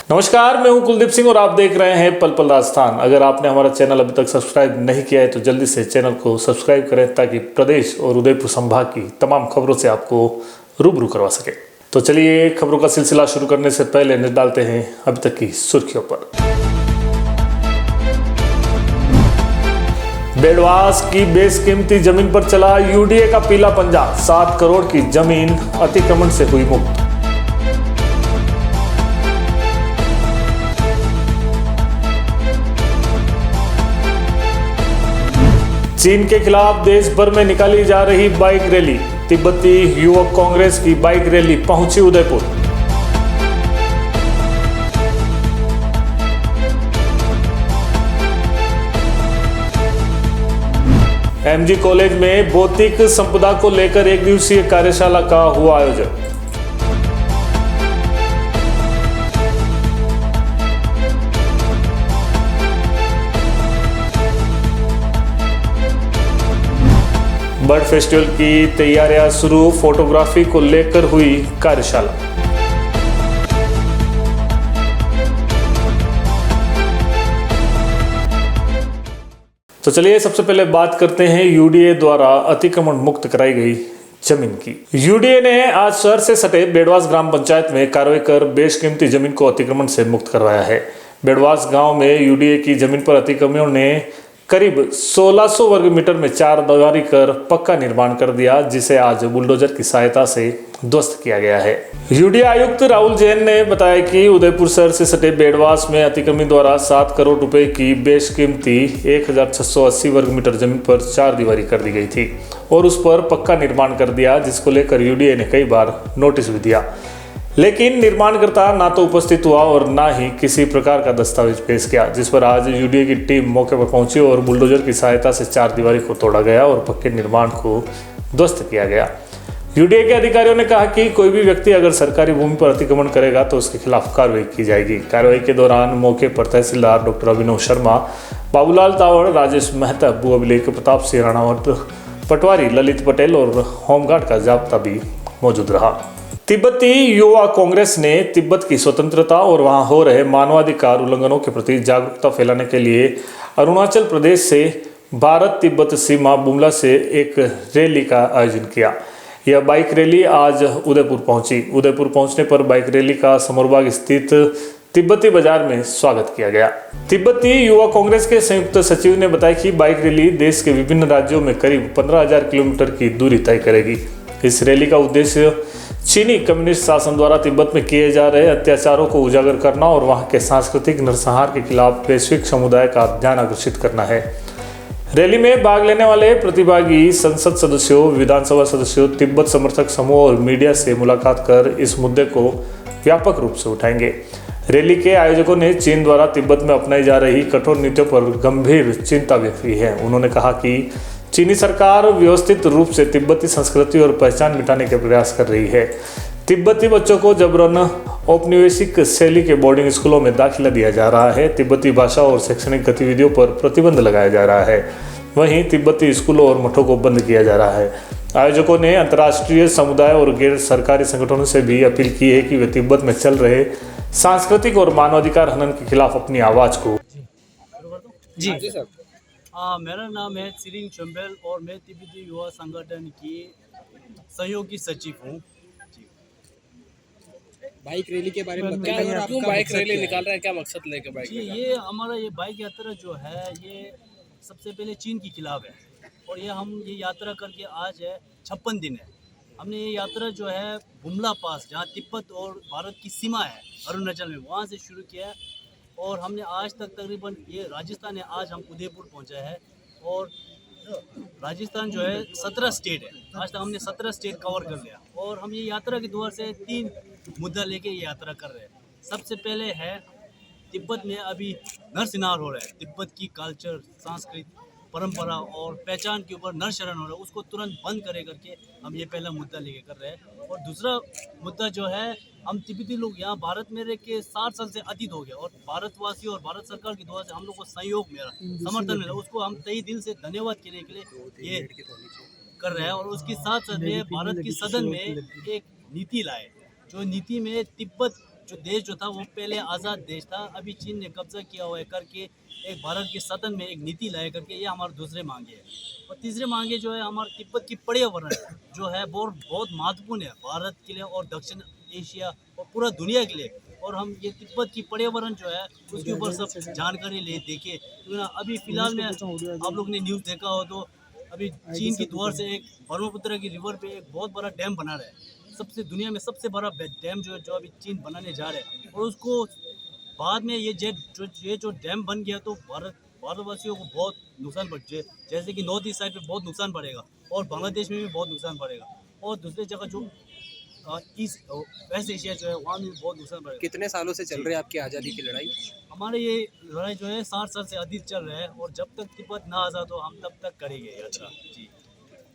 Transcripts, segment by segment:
नमस्कार, मैं हूं कुलदीप सिंह और आप देख रहे हैं पल पल राजस्थान। अगर आपने हमारा चैनल अभी तक सब्सक्राइब नहीं किया है तो जल्दी से चैनल को सब्सक्राइब करें ताकि प्रदेश और उदयपुर संभाग की तमाम खबरों से आपको रूबरू करवा सके। तो चलिए खबरों का सिलसिला शुरू करने से पहले नजर डालते हैं अभी तक की सुर्खियों पर। बेडवास की बेशकीमती जमीन पर चला यूडीए का पीला पंजा, 7 करोड़ की जमीन अतिक्रमण से हुई मुक्त। चीन के खिलाफ देश भर में निकाली जा रही बाइक रैली, तिब्बती युवक कांग्रेस की बाइक रैली पहुंची उदयपुर। एमजी कॉलेज में भौतिक संपदा को लेकर एक दिवसीय कार्यशाला का हुआ आयोजन। बर्ड फेस्टिवल की तैयारियां शुरू, फोटोग्राफी को लेकर हुई कार्यशाला। तो चलिए सबसे पहले बात करते हैं यूडीए द्वारा अतिक्रमण मुक्त कराई गई जमीन की। यूडीए ने आज शहर से सटे बेडवास ग्राम पंचायत में कार्रवाई कर बेशकीमती जमीन को अतिक्रमण से मुक्त करवाया है। बेडवास गांव में यूडीए की जमीन पर अतिक्रमणियों ने करीब 1600 वर्ग मीटर में 4 दीवारी कर पक्का निर्माण कर दिया, जिसे आज बुलडोजर की सहायता से ध्वस्त किया गया है। यूडीए आयुक्त राहुल जैन ने बताया कि उदयपुर शहर से सटे बेडवास में अतिक्रमी द्वारा 7 करोड़ रुपए की बेशकीमती 1680 वर्ग मीटर जमीन पर 4 दीवारी कर दी गई थी और उस पर पक्का निर्माण कर दिया, जिसको लेकर यूडीए ने कई बार नोटिस भी दिया, लेकिन निर्माणकर्ता ना तो उपस्थित हुआ और ना ही किसी प्रकार का दस्तावेज पेश किया, जिस पर आज यूडीए की टीम मौके पर पहुंची और बुलडोजर की सहायता से 4 दीवारी को तोड़ा गया और पक्के निर्माण को ध्वस्त किया गया। यूडीए के अधिकारियों ने कहा कि कोई भी व्यक्ति अगर सरकारी भूमि पर अतिक्रमण करेगा तो उसके खिलाफ कार्रवाई की जाएगी। कार्रवाई के दौरान मौके पर तहसीलदार डॉक्टर अभिनव शर्मा, बाबूलाल तावड़, राजेश मेहता, भू अभिलेख प्रताप सिंह राणावत, पटवारी ललित पटेल और होमगार्ड का जाब्ता भी मौजूद रहा। तिब्बती युवा कांग्रेस ने तिब्बत की स्वतंत्रता और वहां हो रहे मानवाधिकार उल्लंघनों के प्रति जागरूकता फैलाने के लिए अरुणाचल प्रदेश से भारत तिब्बत सीमा बुमला से एक रैली का आयोजन किया। यह बाइक रैली आज उदयपुर पहुंची। उदयपुर पहुंचने पर बाइक रैली का समरबाग स्थित तिब्बती बाजार में स्वागत किया गया। तिब्बती युवा कांग्रेस के संयुक्त सचिव ने बताया कि बाइक रैली देश के विभिन्न राज्यों में करीब 15,000 किलोमीटर की दूरी तय करेगी। इस रैली का उद्देश्य चीनी कम्युनिस्ट शासन द्वारा तिब्बत में किए जा रहे अत्याचारों को उजागर करना और वहां के सांस्कृतिक नरसंहार के खिलाफ वैश्विक समुदाय का ध्यान आकर्षित करना है। रैली में भाग लेने वाले प्रतिभागी संसद सदस्यों, विधानसभा सदस्यों, तिब्बत समर्थक समूह और मीडिया से मुलाकात कर इस मुद्दे को व्यापक रूप से उठाएंगे। रैली के आयोजकों ने चीन द्वारा तिब्बत में अपनाई जा रही कठोर नीतियों पर गंभीर चिंता व्यक्त की है। उन्होंने कहा कि चीनी सरकार व्यवस्थित रूप से तिब्बती संस्कृति और पहचान मिटाने के प्रयास कर रही है। तिब्बती बच्चों को जबरन औपनिवेशिक शैली के बोर्डिंग स्कूलों में दाखिला दिया जा रहा है। तिब्बती भाषा और शैक्षणिक गतिविधियों पर प्रतिबंध लगाया जा रहा है। वहीं तिब्बती स्कूलों और मठों को बंद किया जा रहा है। आयोजकों ने अंतर्राष्ट्रीय समुदाय और गैर सरकारी संगठनों से भी अपील की है कि वे तिब्बत में चल रहे सांस्कृतिक और मानवाधिकार हनन के खिलाफ अपनी आवाज को जी सर। मेरा नाम है सिरिंग चंबेल और मैं तिब्बती युवा संगठन की सहयोगी सचिव हूँ। बाइक रैली के बारे में क्या क्यों बाइक रैली निकाल रहे हैं, क्या मकसद लेके बाइक जी, ये हमारा ये बाइक यात्रा जो है ये सबसे पहले चीन के खिलाफ है और ये यात्रा करके आज है 56 दिन है। हमने ये यात्रा जो है बुमला पास, जहाँ तिब्बत और भारत की सीमा है अरुणाचल में, वहाँ से शुरू किया है और हमने आज तक तकरीबन ये राजस्थान है, आज हम उदयपुर पहुंचा है और राजस्थान जो है 17 स्टेट है। आज तक हमने 17 स्टेट कवर कर लिया और हम ये यात्रा के दौर से 3 मुद्दा लेके ये यात्रा कर रहे हैं। सबसे पहले है तिब्बत में अभी नरसंहार हो रहा है, तिब्बत की कल्चर, संस्कृति, परंपरा और पहचान के ऊपर नरशरण हो रहा है, उसको तुरंत बंद करे करके हम ये पहला मुद्दा लेके कर रहे हैं। और दूसरा मुद्दा जो है, हम तिब्बती लोग यहाँ भारत में रह के 60 साल से अतीत हो गया और भारतवासी और भारत सरकार की दुआ से हम लोग को सहयोग मिला, समर्थन मिला, उसको हम तहे दिल से धन्यवाद करने के लिए ये कर रहे हैं। और उसके साथ साथ भारत की सदन में एक नीति लाए, जो नीति में तिब्बत जो देश जो था वो पहले आज़ाद देश था, अभी चीन ने कब्जा किया हुआ है करके एक भारत के सदन में एक नीति लाए करके, ये हमारे दूसरे मांगे है। और तीसरे मांगे जो है हमारे तिब्बत की पर्यावरण जो है बहुत महत्वपूर्ण है भारत के लिए और दक्षिण एशिया और पूरा दुनिया के लिए। और हम ये तिब्बत की पर्यावरण जो है उसके ऊपर सब जानकारी देखे। तो ना अभी फिलहाल में आप लोग ने न्यूज़ देखा हो तो अभी चीन की दुआर से एक ब्रह्मपुत्र की रिवर पे एक बहुत बड़ा डैम बना रहा है, सबसे दुनिया में सबसे बड़ा डैम जो अभी चीन बनाने जा रहे हैं। और उसको बाद में ये जो डैम बन गया तो भारतवासियों को बहुत नुकसान पड़े, जैसे कि नॉर्थ ईस्ट साइड पे बहुत नुकसान पड़ेगा और बांग्लादेश में भी बहुत नुकसान पड़ेगा और दूसरी जगह जो ईस्ट वेस्ट एशिया जो है वहाँ में भी बहुत नुकसान पड़ेगा। कितने सालों से चल रही है आपकी आज़ादी की लड़ाई? हमारे ये लड़ाई जो है 60 साल से अधिक चल रहा है और जब तक तिब्बत ना आज़ाद हो हम तब तक करेंगे यात्रा। जी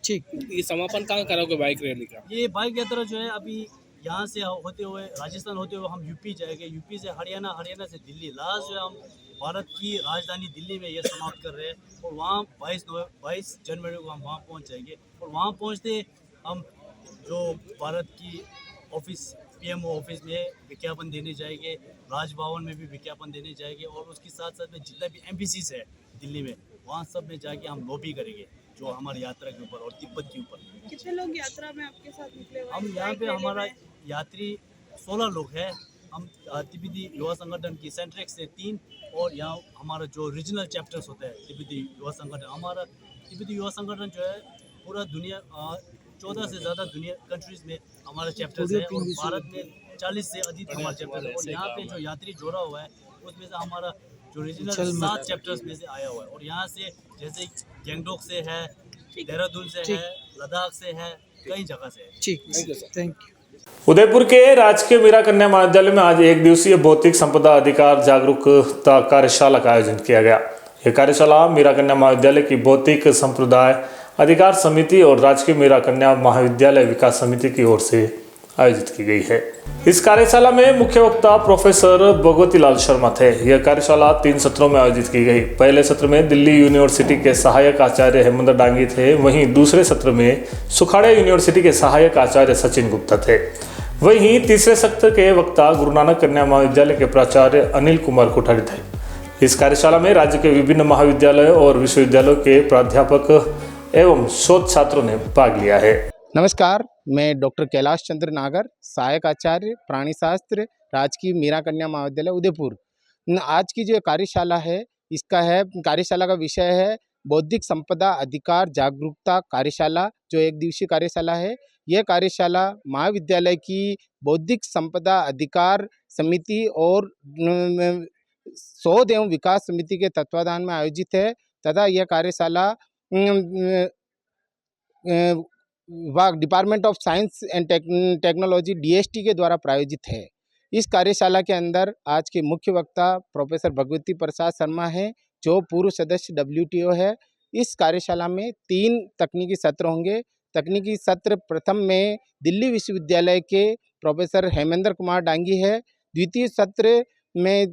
ठीक। ये समापन कहाँ करोगे बाइक रैली का? ये बाइक यात्रा जो है अभी यहाँ से होते हुए राजस्थान होते हुए हम यूपी जाएंगे, यूपी से हरियाणा, हरियाणा से दिल्ली, लास्ट जो है हम भारत की राजधानी दिल्ली में ये समाप्त कर रहे हैं। और वहाँ 22 जनवरी को हम वहाँ पहुँच जाएंगे और वहाँ पहुँचते हम जो भारत की ऑफिस पीएमओ ऑफिस में विज्ञापन देने जाएंगे, राजभवन में भी विज्ञापन देने जाएंगे और उसके साथ साथ में जितना भी एम्बेसीज है दिल्ली में वहाँ सब में जाके हम लॉबी करेंगे जो हमारी यात्रा के ऊपर और तिब्बत के ऊपर। कितने लोग यात्रा में आपके साथ निकले हुए हैं? हम यहाँ पे हमारा यात्री 16 लोग हैं। हम तिब्बती युवा संगठन की सेंट्रेक्स से 3 और यहाँ हमारा जो रीजनल चैप्टर्स होता है तिब्बती युवा संगठन, हमारा तिब्बती युवा संगठन जो है पूरा दुनिया 14 से ज़्यादा दुनिया कंट्रीज में हमारा चैप्टर्स है और भारत में 40 से अधिक हमारा चैप्टर है। और यहाँ पे जो यात्री जोड़ा हुआ है उसमें से हमारा जो रीजनल 7 चैप्टर्स में से आया हुआ है और यहाँ से जैसे गैंगटॉक से है, देहरादून से है, लद्दाख से है, कई जगह से है। ठीक, थैंक यू। उदयपुर के राजकीय मीरा कन्या महाविद्यालय में आज एक दिवसीय भौतिक संपदा अधिकार जागरूकता कार्यशाला का आयोजन किया गया। यह कार्यशाला मीरा कन्या महाविद्यालय की भौतिक संप्रदाय अधिकार समिति और राजकीय मीरा कन्या महाविद्यालय विकास समिति की ओर से आयोजित की गई है। इस कार्यशाला में मुख्य वक्ता प्रोफेसर भगवती लाल शर्मा थे। यह कार्यशाला 3 सत्रों में आयोजित की गई। पहले सत्र में दिल्ली यूनिवर्सिटी के सहायक आचार्य हेमंत डांगी थे, वहीं दूसरे सत्र में सुखाड़ा यूनिवर्सिटी के सहायक आचार्य सचिन गुप्ता थे। वहीं तीसरे सत्र के वक्ता गुरु नानक कन्या महाविद्यालय के प्राचार्य अनिल कुमार कोठारी थे। इस कार्यशाला में राज्य के विभिन्न महाविद्यालयों और विश्वविद्यालयों के प्राध्यापक एवं शोध छात्रों ने भाग लिया है। नमस्कार, मैं डॉक्टर कैलाश चंद्र नागर, सहायक आचार्य प्राणी शास्त्र, राजकीय मीरा कन्या महाविद्यालय उदयपुर। आज की जो कार्यशाला है कार्यशाला का विषय है बौद्धिक संपदा अधिकार जागरूकता कार्यशाला, जो एक दिवसीय कार्यशाला है। यह कार्यशाला महाविद्यालय की बौद्धिक संपदा अधिकार समिति और शोध एवं विकास समिति के तत्वाधान में आयोजित है तथा यह कार्यशाला department of science and technology DST के द्वारा प्रायोजित है। इस कार्यशाला के अंदर आज के मुख्य वक्ता प्रोफेसर भगवती प्रसाद शर्मा हैं, जो पूर्व सदस्य WTO है। इस कार्यशाला में 3 तकनीकी सत्र होंगे। तकनीकी सत्र प्रथम में दिल्ली विश्वविद्यालय के प्रोफेसर हेमेंद्र कुमार डांगी है। द्वितीय सत्र में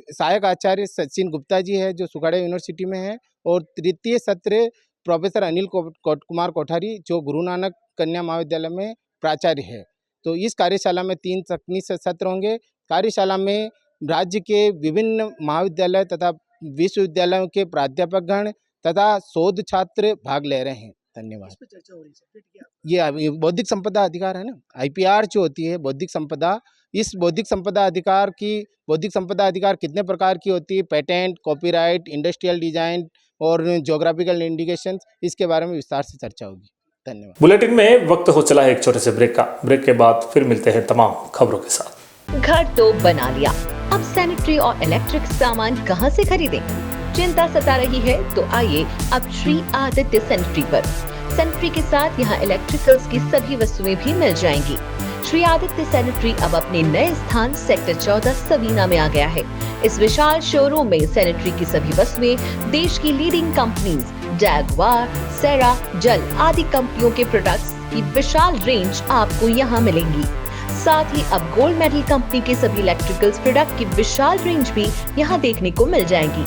सहायक आचार्य सचिन गुप्ता जी है, जो सुखाड़ा यूनिवर्सिटी में है। और तृतीय सत्र प्रोफेसर अनिल कुमार कोठारी, जो गुरु नानक कन्या महाविद्यालय में प्राचार्य है। तो इस कार्यशाला में 3 तकनीकी सत्र होंगे। कार्यशाला में राज्य के विभिन्न महाविद्यालय तथा विश्वविद्यालयों के प्राध्यापकगण तथा शोध छात्र भाग ले रहे हैं। धन्यवाद। ये बौद्धिक संपदा अधिकार है ना, IPR जो होती है बौद्धिक संपदा, इस बौद्धिक संपदा अधिकार कितने प्रकार की होती है, पेटेंट, कॉपीराइट, इंडस्ट्रियल डिजाइन और ज्योग्राफिकल इंडिकेशंस, इसके बारे में विस्तार से चर्चा होगी। धन्यवाद। बुलेटिन में वक्त हो चला है एक छोटे से ब्रेक का। ब्रेक के बाद फिर मिलते हैं तमाम खबरों के साथ। घर तो बना लिया, अब सैनिटरी और इलेक्ट्रिक सामान कहां से खरीदें? चिंता सता रही है तो आइए अब श्री आदित्य सैनिटरी पर। सैनिटरी के साथ यहाँ इलेक्ट्रिकल्स की सभी वस्तुएं भी मिल जाएंगी। श्री आदित्य सैनिटरी अब अपने नए स्थान सेक्टर 14 सवीना में आ गया है। इस विशाल शोरूम में सैनिटरी की सभी वस्तुएं देश की लीडिंग कंपनीज जैगवार, सेरा, जल आदि कंपनियों के प्रोडक्ट्स की विशाल रेंज आपको यहाँ मिलेंगी। साथ ही अब गोल्ड मेडल कंपनी के सभी इलेक्ट्रिकल्स प्रोडक्ट की विशाल रेंज भी यहाँ देखने को मिल जाएंगी।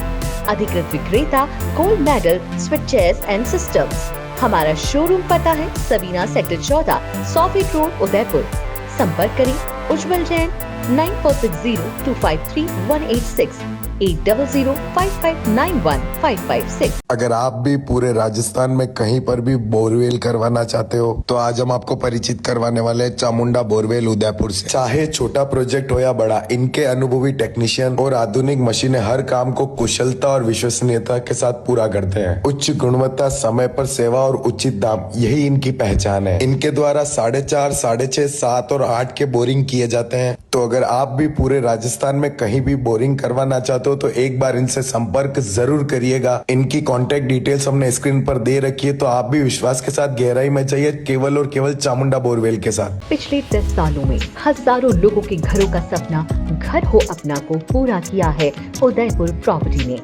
अधिकृत विक्रेता gold medal switches and systems. हमारा शोरूम पता है Savina sector 14, 100 feet road, Udaipur. संपर्क करें उज्जवल जैन 9460253186 8005591556। अगर आप भी पूरे राजस्थान में कहीं पर भी बोरवेल करवाना चाहते हो तो आज हम आपको परिचित करवाने वाले हैं चामुंडा बोरवेल उदयपुर से। चाहे छोटा प्रोजेक्ट हो या बड़ा, इनके अनुभवी टेक्नीशियन और आधुनिक मशीनें हर काम को कुशलता और विश्वसनीयता के साथ पूरा करते हैं। उच्च गुणवत्ता, समय पर सेवा और उचित दाम, यही इनकी पहचान है। इनके द्वारा 4.5, 6.5, 7 और 8 के बोरिंग किए जाते हैं। तो अगर आप भी पूरे राजस्थान में कहीं भी बोरिंग करवाना चाहते हो तो एक बार इनसे संपर्क जरूर करिएगा। इनकी कॉन्टेक्ट डिटेल्स हमने स्क्रीन पर दे रखी है, तो आप भी विश्वास के साथ गहराई में जाइए केवल और केवल चामुंडा बोरवेल के साथ। पिछले 10 सालों में हजारों लोगों के घरों का सपना घर हो अपना को पूरा किया है उदयपुर प्रॉपर्टी ने।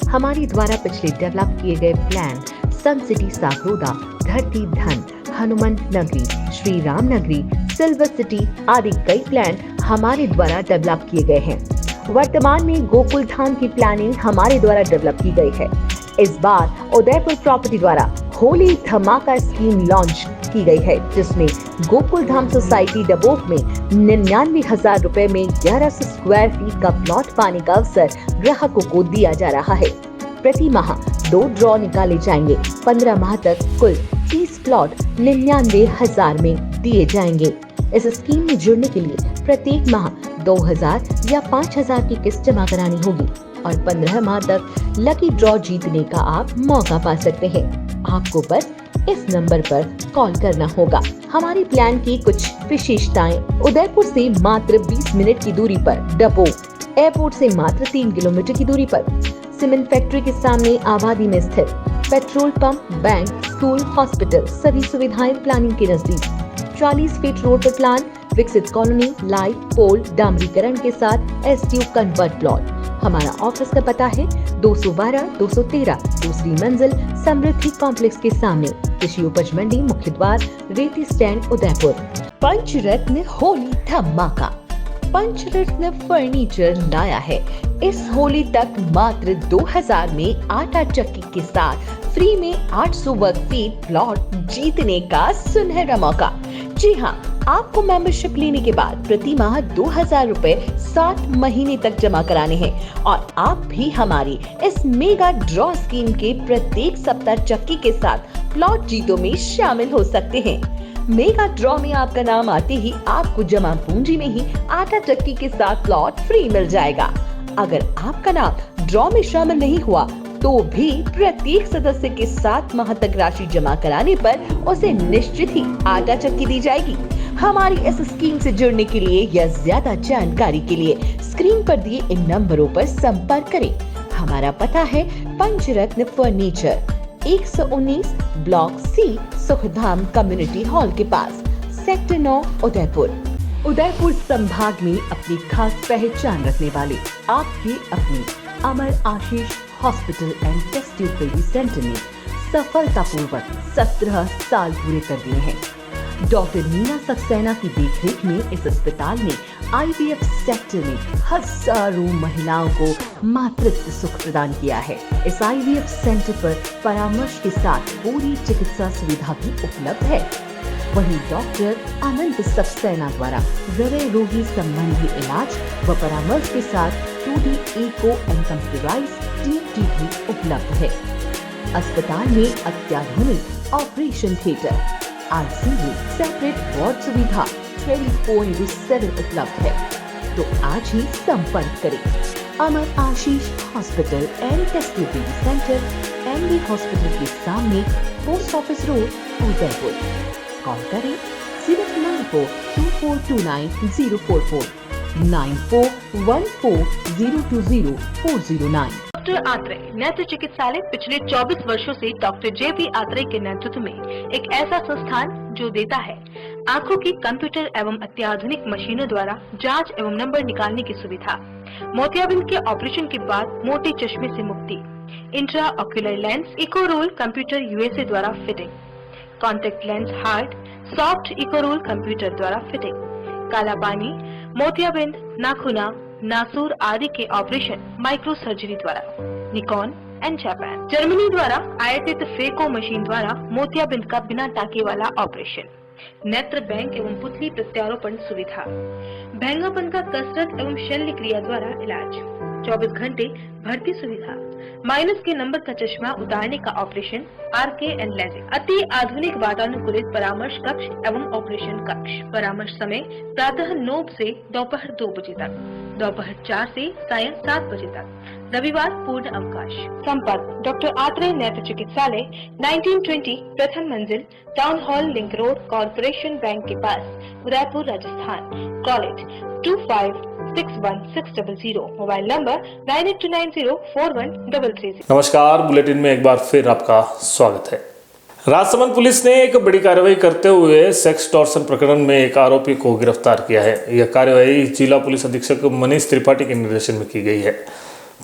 हमारे द्वारा पिछले डेवलप किए गए प्लान सन सिटी सागरोदा, धरती धन, हनुमंत नगरी, श्री राम नगरी, सिल्वर सिटी आदि कई प्लान हमारे द्वारा डेवलप किए गए हैं। वर्तमान में गोकुल धाम की प्लानिंग हमारे द्वारा डेवलप की गई है। इस बार उदयपुर प्रॉपर्टी द्वारा होली धमाका स्कीम लॉन्च की गई है, जिसमें गोकुल धाम सोसाइटी डबोक में 99,000 रुपए में 1100 स्क्वायर फीट का प्लॉट पाने का अवसर ग्राहकों को दिया जा रहा है। प्रति माह 2 ड्रॉ निकाले जाएंगे। 15 माह तक कुल 30 प्लॉट 99,000 में दिए जाएंगे। इस स्कीम में जुड़ने के लिए प्रत्येक माह 2,000 या 5,000 की किस्त जमा करानी होगी और 15 माह तक लकी ड्रॉ जीतने का आप मौका पा सकते हैं। आपको बस इस नंबर पर कॉल करना होगा। हमारी प्लान की कुछ विशेषताएं: उदयपुर से मात्र 20 मिनट की दूरी पर डबोक, एयरपोर्ट से मात्र 3 किलोमीटर की दूरी पर, सीमेंट फैक्ट्री के सामने आबादी में स्थित, petrol pump, bank, school, hospital सभी सुविधाएं प्लानिंग के नजदीक, 40 फीट रोड पर प्लान, विकसित कॉलोनी, लाइट पोल, डामरीकरण के साथ STU कन्वर्ट प्लॉट। हमारा ऑफिस का पता है 212-213 दूसरी मंजिल, समृद्धि कॉम्प्लेक्स के सामने, कृषि उपज मंडी, मुख्य द्वार, रेती स्टैंड, उदयपुर। पंचरत्न होली धमाका। पंचरत्न फर्नीचर लाया है इस होली तक मात्र 2000 में आटा चक्की के साथ फ्री में 800 वर्ग फीट प्लॉट जीतने का सुनहरा मौका। जी हाँ, आपको मेंबरशिप लेने के बाद प्रति माह 2000 रुपए 7 महीने तक जमा कराने हैं और आप भी हमारी इस मेगा ड्रॉ स्कीम के प्रत्येक सप्ताह चक्की के साथ प्लॉट जीतों में शामिल हो सकते हैं। मेगा ड्रॉ में आपका नाम आते ही आपको जमा पूंजी में ही आटा चक्की के साथ प्लॉट फ्री मिल जाएगा। अगर आपका नाम ड्रॉ में शामिल नहीं हुआ तो भी प्रत्येक सदस्य के 7 माह तक राशि जमा कराने पर उसे निश्चित ही आटा चक्की दी जाएगी। हमारी इस स्कीम से जुड़ने के लिए या ज्यादा जानकारी के लिए स्क्रीन पर दिए इन नंबरों पर संपर्क करें। हमारा पता है Panchratna furniture, 119 block C, Sukhdham community hall के पास, सेक्टर 9, उदयपुर। उदयपुर संभाग में अपनी खास पहचान रखने वाले आपके अपने Amar Ashish hospital and test tube baby centre ने सफलतापूर्वक 17 साल पूरे कर दिए हैं। डॉक्टर मीना सक्सेना की देखरेख में इस अस्पताल ने IVF सेक्टर में हजारों महिलाओं को मातृत्व सुख प्रदान किया है। इस IVF सेंटर पर परामर्श के साथ पूरी चिकित्सा सुविधा भी उपलब्ध है। वहीं डॉक्टर अनंत सक्सेना द्वारा हृदय रोगी संबंधी इलाज व परामर्श के साथ 2D echo and computerised TMT भी उपलब्ध है। अस्पताल में अत्याधुनिक operation theatre, ICU, separate ward सुविधा 24/7 उपलब्ध है। तो आज ही संपर्क करें। Amar Ashish hospital and test tube baby centre, MD hospital के सामने, post office road, Udaipur. Call करें 0942429 9414020409। डॉक्टर आत्रेय नेत्र चिकित्सालय पिछले 24 वर्षों से डॉक्टर JP आत्रेय के नेतृत्व में एक ऐसा संस्थान जो देता है आंखों की कंप्यूटर एवं अत्याधुनिक मशीनों द्वारा जांच एवं नंबर निकालने की सुविधा, मोतियाबिंद के ऑपरेशन के बाद मोटे चश्मे से मुक्ति, intra ocular lens, eco roll computer USA द्वारा फिटिंग, contact lens hard, soft eco roll computer द्वारा फिटिंग, काला पानी, मोतियाबिंद, नाखूना, नासूर आदि के ऑपरेशन माइक्रो सर्जरी द्वारा, निकॉन एंड जापान, जर्मनी द्वारा आयातित फेको मशीन द्वारा मोतियाबिंद का बिना टाके वाला ऑपरेशन, नेत्र बैंक एवं पुतली प्रत्यारोपण सुविधा, भैंगापन का कसरत एवं शल्य क्रिया द्वारा इलाज, 24 घंटे भर्ती सुविधा, माइनस के नंबर का चश्मा उतारने का ऑपरेशन, RK एंड लेजिक, अति आधुनिक वातानुकूलित परामर्श कक्ष एवं ऑपरेशन कक्ष। परामर्श समय प्रातः 9 से दोपहर 2 बजे तक, दोपहर 4 से सायं 7 बजे तक, रविवार पूर्ण अवकाश। संपर्क डॉक्टर आत्रेय नेत्र चिकित्सालय, 1920 प्रथम मंजिल, town hall, link road, corporation bank के पास, Udaipur, Rajasthan. College 25616000, mobile number 9829041333। नमस्कार, बुलेटिन में एक बार फिर आपका स्वागत है। राजसमंद पुलिस ने एक बड़ी कार्रवाई करते हुए सेक्स टॉर्शन प्रकरण में एक आरोपी को गिरफ्तार किया है। यह कार्रवाई जिला पुलिस अधीक्षक मनीष त्रिपाठी के निर्देशन में की गई है।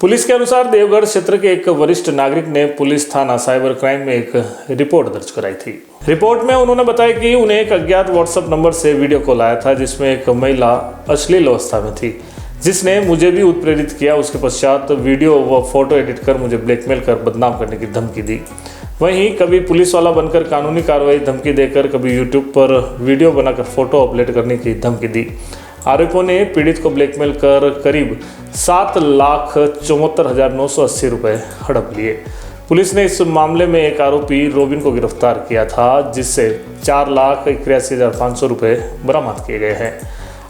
पुलिस के अनुसार देवगढ़ क्षेत्र के एक वरिष्ठ नागरिक ने पुलिस थाना साइबर क्राइम में एक रिपोर्ट दर्ज कराई थी। रिपोर्ट में उन्होंने बताया कि उन्हें एक अज्ञात व्हाट्सएप नंबर से वीडियो कॉल आया था जिसमें एक महिला अश्लील अवस्था में थी, जिसने मुझे भी उत्प्रेरित किया। उसके पश्चात वीडियो व फोटो एडिट कर मुझे ब्लैकमेल कर बदनाम करने की धमकी दी। वहीं कभी पुलिस वाला बनकर कानूनी कार्रवाई धमकी देकर, कभी यूट्यूब पर वीडियो बनाकर फोटो अपलोड करने की धमकी दी। आरोपियों ने पीड़ित को ब्लैकमेल कर करीब 7,74,980 रुपये हड़प लिए। पुलिस ने इस मामले में एक आरोपी रोबिन को गिरफ्तार किया था, जिससे 4,81,500 रुपये बरामद किए गए हैं।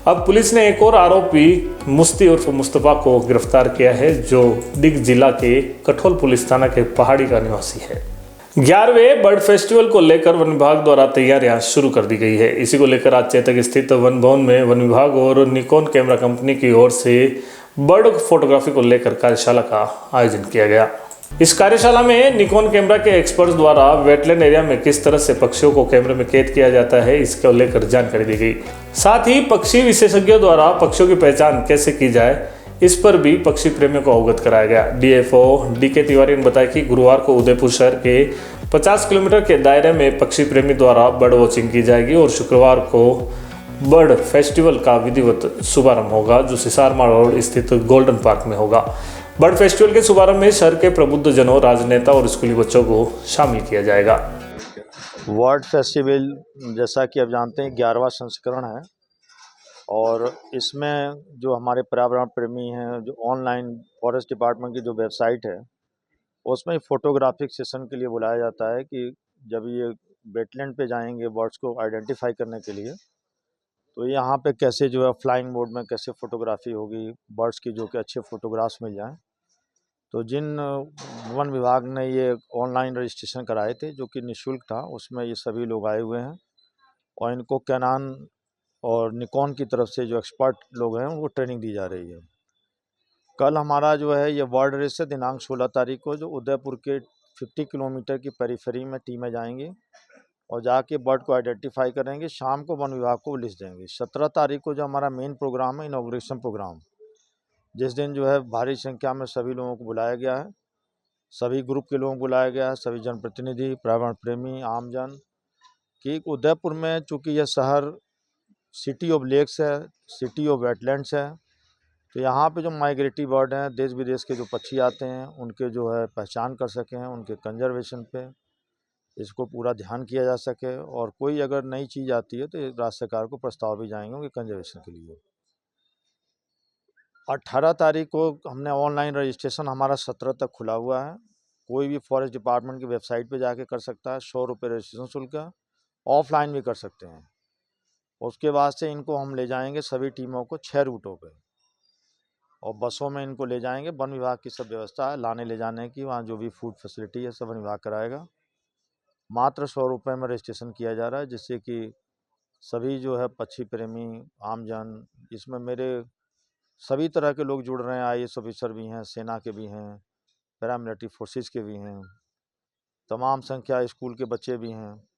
अब पुलिस ने एक और आरोपी मुस्ती उर्फ मुस्तफ़ा को गिरफ्तार किया है, जो डिग जिला के कठोल पुलिस थाना के पहाड़ी का निवासी है। 11वें बर्ड फेस्टिवल को लेकर वन विभाग द्वारा तैयारियां शुरू कर दी गई है। इसी को लेकर आज चेतक स्थित वन भवन में वन विभाग और निकॉन कैमरा कंपनी की ओर से बर्ड फोटोग्राफी को लेकर कार्यशाला का आयोजन किया गया। इस कार्यशाला में निकॉन कैमरा के एक्सपर्ट्स द्वारा वेटलैंड एरिया में किस तरह से पक्षियों को कैमरे में कैद किया जाता है, इसको लेकर जानकारी दी गई। साथ ही पक्षी विशेषज्ञों द्वारा पक्षियों की पहचान कैसे की जाए, इस पर भी पक्षी प्रेमियों को अवगत कराया गया। DFO DK तिवारी ने बताया कि गुरुवार को उदयपुर शहर के 50 किलोमीटर के दायरे में पक्षी प्रेमी द्वारा बर्ड वॉचिंग की जाएगी और शुक्रवार को बर्ड फेस्टिवल का विधिवत शुभारंभ होगा, जो सिसारमा रोड स्थित गोल्डन पार्क में होगा। बर्ड फेस्टिवल के शुभारंभ में शहर के प्रबुद्ध जनों, राजनेता और स्कूली बच्चों को शामिल किया जाएगा। बर्ड फेस्टिवल जैसा कि आप जानते हैं 11वां संस्करण है और इसमें जो हमारे पर्यावरण प्रेमी हैं, जो ऑनलाइन फॉरेस्ट डिपार्टमेंट की जो वेबसाइट है, उसमें फोटोग्राफिक सेशन के लिए बुलाया जाता है कि जब ये वेटलैंड पे जाएंगे बर्ड्स को आइडेंटिफाई करने के लिए, तो यहाँ पे कैसे जो है फ्लाइंग मोड में कैसे फ़ोटोग्राफी होगी, बर्ड्स की जो कि अच्छे फ़ोटोग्राफ्स मिल जाएं। तो जिन वन विभाग ने ये ऑनलाइन रजिस्ट्रेशन कराए थे, जो कि निःशुल्क था, उसमें ये सभी लोग आए हुए हैं और इनको कैनन और निकॉन की तरफ से जो एक्सपर्ट लोग हैं वो ट्रेनिंग दी जा रही है। कल हमारा जो है ये बर्ड रेस है, दिनांक 16 तारीख को, जो उदयपुर के 50 किलोमीटर की पेरीफेरी में टीमें जाएंगी और जाके बर्ड को आइडेंटिफाई करेंगे। शाम को वन विभाग को लिस्ट देंगे। 17 तारीख को जो हमारा मेन प्रोग्राम है, इनॉग्रेशन प्रोग्राम, जिस दिन जो है भारी संख्या में सभी लोगों को बुलाया गया है, सभी ग्रुप के लोगों को बुलाया गया है, सभी जनप्रतिनिधि, पर्यावरण प्रेमी, आमजन, कि उदयपुर में चूँकि यह शहर सिटी ऑफ लेक्स है, सिटी ऑफ वेटलैंड्स है, तो यहाँ पे जो माइग्रेटरी बर्ड हैं, देश विदेश के जो पक्षी आते हैं, उनके जो है पहचान कर सकें, उनके कंजर्वेशन पे इसको पूरा ध्यान किया जा सके। और कोई अगर नई चीज़ आती है तो राज्य सरकार को प्रस्ताव भी जाएंगे उनके कंजर्वेशन के लिए। 18 तारीख को हमने ऑनलाइन रजिस्ट्रेशन हमारा 17 तक खुला हुआ है। कोई भी फॉरेस्ट डिपार्टमेंट की वेबसाइट पे जाके कर सकता है। 100 रुपये रजिस्ट्रेशन शुल्क है, ऑफलाइन भी कर सकते हैं। उसके बाद से इनको हम ले जाएंगे सभी टीमों को 6 रूटों पे और बसों में इनको ले जाएंगे। वन विभाग की सब व्यवस्था है लाने ले जाने की, वहाँ जो भी फूड फैसिलिटी है सब वन विभाग कराएगा। मात्र 100 रुपये में रजिस्ट्रेशन किया जा रहा है, जिससे कि सभी जो है पक्षी प्रेमी, आमजन, इसमें मेरे सभी तरह के लोग जुड़ रहे हैं। IAS ऑफिसर भी हैं, सेना के भी हैं, पैरामिलिट्री फोर्सेस के भी हैं, तमाम संख्या स्कूल के बच्चे भी हैं।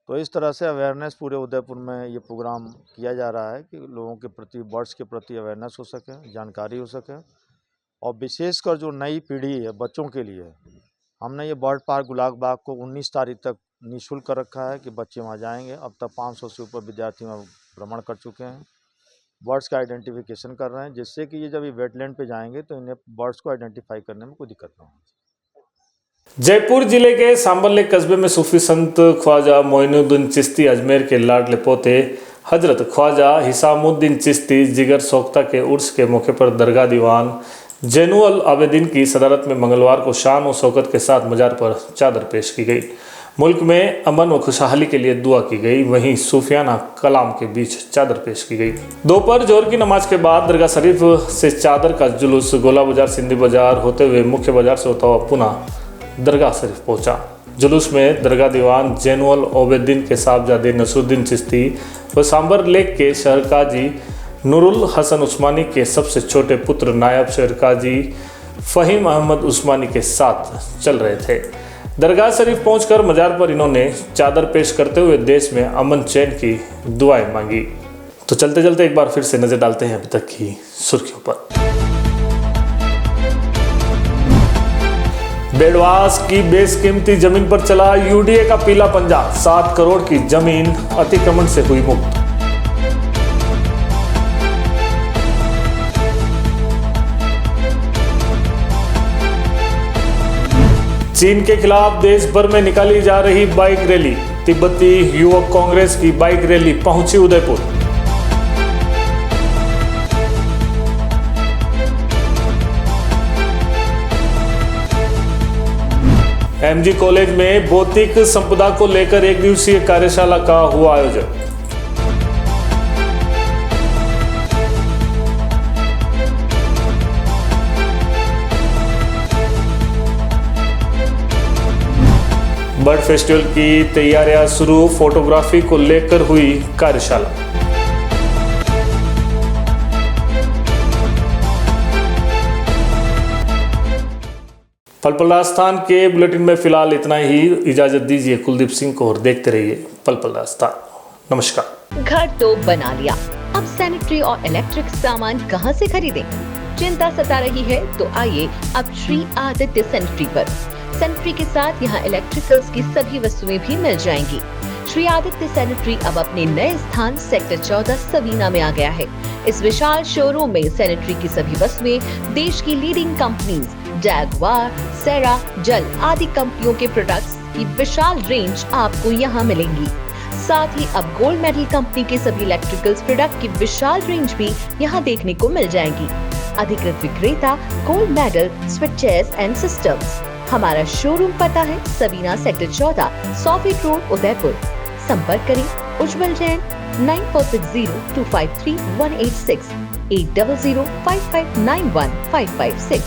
तो इस तरह से अवेयरनेस पूरे उदयपुर में ये प्रोग्राम किया जा रहा है कि लोगों के प्रति, बर्ड्स के प्रति अवेयरनेस हो सके, जानकारी हो सके। और विशेषकर जो नई पीढ़ी है बच्चों के लिए हमने ये बर्ड पार्क गुलाग बाग को 19 तारीख तक निःशुल्क कर रखा है कि बच्चे वहाँ जाएंगे। अब तक 500 से ऊपर विद्यार्थी वहाँ भ्रमण कर चुके हैं, बर्ड्स का आइडेंटिफिकेशन कर रहे हैं, जिससे कि ये जब ये वेटलैंड पे जाएंगे तो इन्हें बर्ड्स को आइडेंटिफाई करने में कोई दिक्कत ना हो। जयपुर जिले के सांबले कस्बे में सूफी संत ख्वाजा मोइनुद्दीन चिश्ती अजमेर के लाडले पोते हजरत ख्वाजा हिसामुद्दीन चिश्ती जिगर सोख्ता के उर्स के मौके पर दरगाह दीवान जैनुल आबेदीन की सदारत में मंगलवार को शान और शौकत के साथ मजार पर चादर पेश की गई। मुल्क में अमन व खुशहाली के लिए दुआ की गई। वहीं सूफियाना कलाम के बीच चादर पेश की गई। दोपहर जोहर की नमाज के बाद दरगाह शरीफ से चादर का जुलूस गोला बाजार सिंधी बाजार होते हुए मुख्य बाजार से होता हुआ पुनः दरगाह शरीफ पहुंचा। जुलूस में दरगाह दीवान जैनुल आबेदीन के साहबजादे नसरुद्दीन चिश्ती व सांबर लेक के शहरकाजी नूरुल हसन उस्मानी के सबसे छोटे पुत्र नायब शहरकाजी फ़हीम अहमद उस्मानी के साथ चल रहे थे। दरगाह शरीफ पहुंचकर मजार पर इन्होंने चादर पेश करते हुए देश में अमन चैन की दुआएं मांगी। तो चलते चलते एक बार फिर से नजर डालते हैं अभी तक की सुर्खियों पर। बेडवास की बेशकीमती जमीन पर चला यूडीए का पीला पंजा। 7 करोड़ की जमीन अतिक्रमण से हुई मुक्त। चीन के खिलाफ देश भर में निकाली जा रही बाइक रैली। तिब्बती युवक कांग्रेस की बाइक रैली पहुंची उदयपुर। एमजी कॉलेज में भौतिक संपदा को लेकर एक दिवसीय कार्यशाला का हुआ आयोजन। बर्ड फेस्टिवल की तैयारियां शुरू। फोटोग्राफी को लेकर हुई कार्यशाला। पल राजस्थान के बुलेटिन में फिलहाल इतना ही। इजाजत दीजिए कुलदीप सिंह को और देखते रहिए पल राजस्थान। नमस्कार। घर तो बना लिया, अब सैनिटरी और इलेक्ट्रिक सामान कहां से खरीदें? चिंता सता रही है तो आइए अब श्री आदित्य सैनिटरी पर। सैनिटरी के साथ यहाँ इलेक्ट्रिकल्स की सभी वस्तुएं भी मिल जाएंगी। श्री आदित्य सैनिटरी अब अपने नए स्थान सेक्टर 14 सबीना में आ गया है। इस विशाल शोरूम में सैनिटरी की सभी वस्तुएं देश की लीडिंग कंपनीज जैगवार, सेरा, जल आदि कंपनियों के प्रोडक्ट्स की विशाल रेंज आपको यहाँ मिलेंगी। साथ ही अब गोल्ड मेडल कंपनी के सभी इलेक्ट्रिकल्स प्रोडक्ट की विशाल रेंज भी यहाँ देखने को मिल जाएंगी। अधिकृत विक्रेता gold medal switches and systems. हमारा शोरूम पता है Sabina sector 14 100 feet road Udaipur. संपर्क करें उज्जवल जैन 9460253186 8005591 556।